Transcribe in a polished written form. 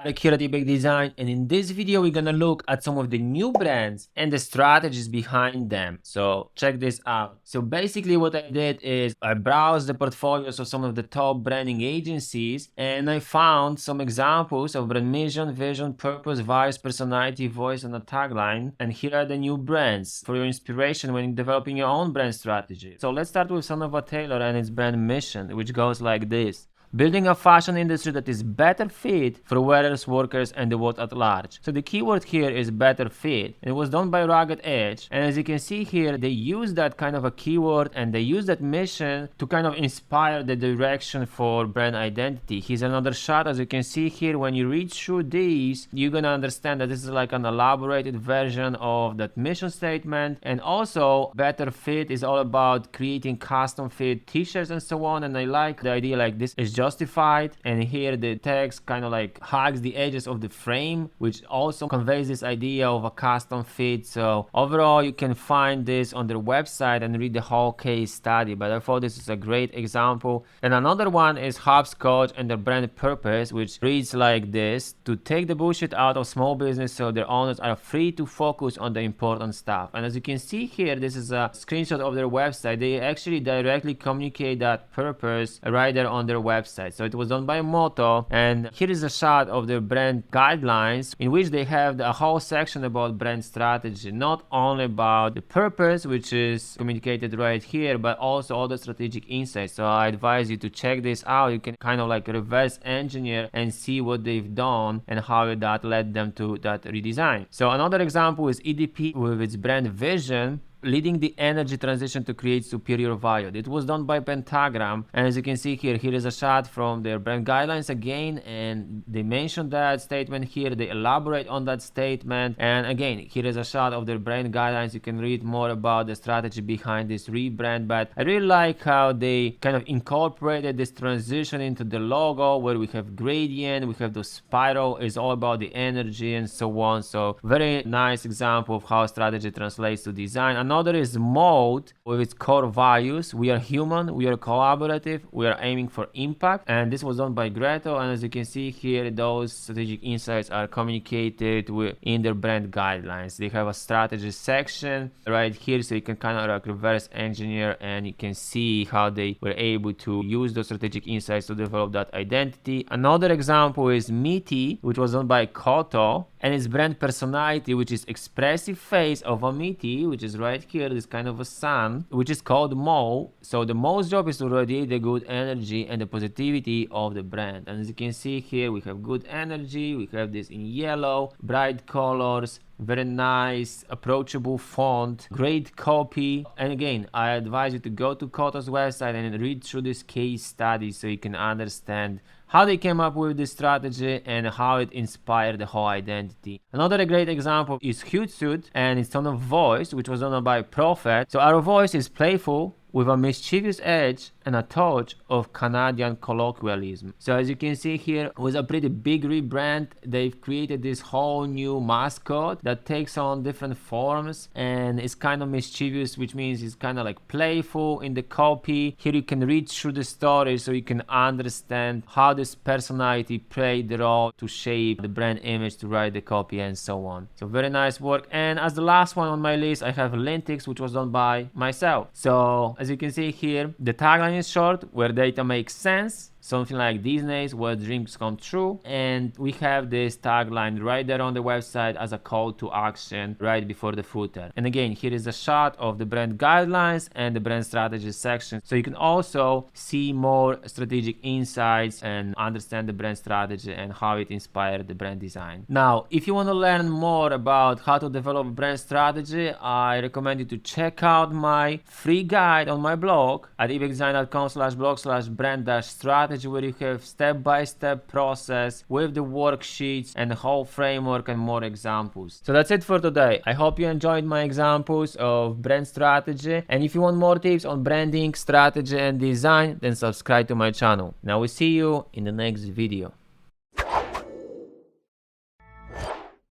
Like here at EDP Design, and in this video we're gonna look at some of the new brands and the strategies behind them. So check this out. So basically what I did is I browsed the portfolios of some of the top branding agencies and I found some examples of brand mission, vision, purpose, values, personality, voice, and a tagline. And here are the new brands for your inspiration when developing your own brand strategy. So let's start with Son of a Tailor and its brand mission, which goes like this: building a fashion industry that is better fit for wearers, workers, and the world at large. So the keyword here is better fit. It was done by Ragged Edge, and as you can see here, they use that kind of a keyword and they use that mission to kind of inspire the direction for brand identity. Here's another shot. As you can see here, when you read through these, you're gonna understand that this is like an elaborated version of that mission statement. And also, better fit is all about creating custom fit t-shirts and so on. And I like the idea like this is justified, and here the text kind of like hugs the edges of the frame, which also conveys this idea of a custom fit. So overall you can find this on their website and read the whole case study, but I thought this is a great example. And another one is Hopscotch and their brand purpose, which reads like this: to take the bullshit out of small business so their owners are free to focus on the important stuff. And as you can see here, this is a screenshot of their website. They actually directly communicate that purpose right there on their website. So it was done by Moto, and here is a shot of their brand guidelines, in which they have a whole section about brand strategy, not only about the purpose, which is communicated right here, but also all the strategic insights. So I advise you to check this out. You can kind of like reverse engineer and see what they've done and how that led them to that redesign. So another example is EDP with its brand vision, leading the energy transition to create superior value. It was done by Pentagram, and as you can see here, here is a shot from their brand guidelines again, and they mention that statement here, they elaborate on that statement, and again here is a shot of their brand guidelines. You can read more about the strategy behind this rebrand, but I really like how they kind of incorporated this transition into the logo, where we have gradient, we have the spiral, is all about the energy and so on. So very nice example of how strategy translates to design. Another is mode with its core values. We are human, we are collaborative, we are aiming for impact. And this was done by Gretel. And as you can see here, those strategic insights are communicated in their brand guidelines. They have a strategy section right here, so you can kind of like reverse engineer and you can see how they were able to use those strategic insights to develop that identity. Another example is Meati, which was done by Koto, and its brand personality, which is expressive face of a Meati, which is right here, this kind of a sun, which is called Mo. So the Mo's job is to radiate the good energy and the positivity of the brand. And as you can see here, we have good energy, we have this in yellow, bright colors, very nice approachable font, great copy. And again, I advise you to go to Koto's website and read through this case study so you can understand how they came up with this strategy and how it inspired the whole identity. Another great example is Hootsuite and its tone of voice, which was done by Prophet. So our voice is playful with a mischievous edge and a touch of Canadian colloquialism. So as you can see here, with a pretty big rebrand, they've created this whole new mascot that takes on different forms and is kind of mischievous, which means it's kind of like playful in the copy. Here you can read through the story so you can understand how this personality played the role to shape the brand image, to write the copy and so on. So very nice work. And as the last one on my list, I have Lyntics, which was done by myself. So as you can see here, the tagline is short, where data makes sense. Something like Disney's where dreams come true, and we have this tagline right there on the website as a call to action right before the footer. And again, here is a shot of the brand guidelines and the brand strategy section, so you can also see more strategic insights and understand the brand strategy and how it inspired the brand design. Now, if you want to learn more about how to develop brand strategy, I recommend you to check out my free guide on my blog at ebxdesign.com/blog/brand-strategy, where you have step-by-step process with the worksheets and the whole framework and more examples. So that's it for today. I hope you enjoyed my examples of brand strategy, and if you want more tips on branding, strategy and design, then subscribe to my channel. Now we see you in the next video.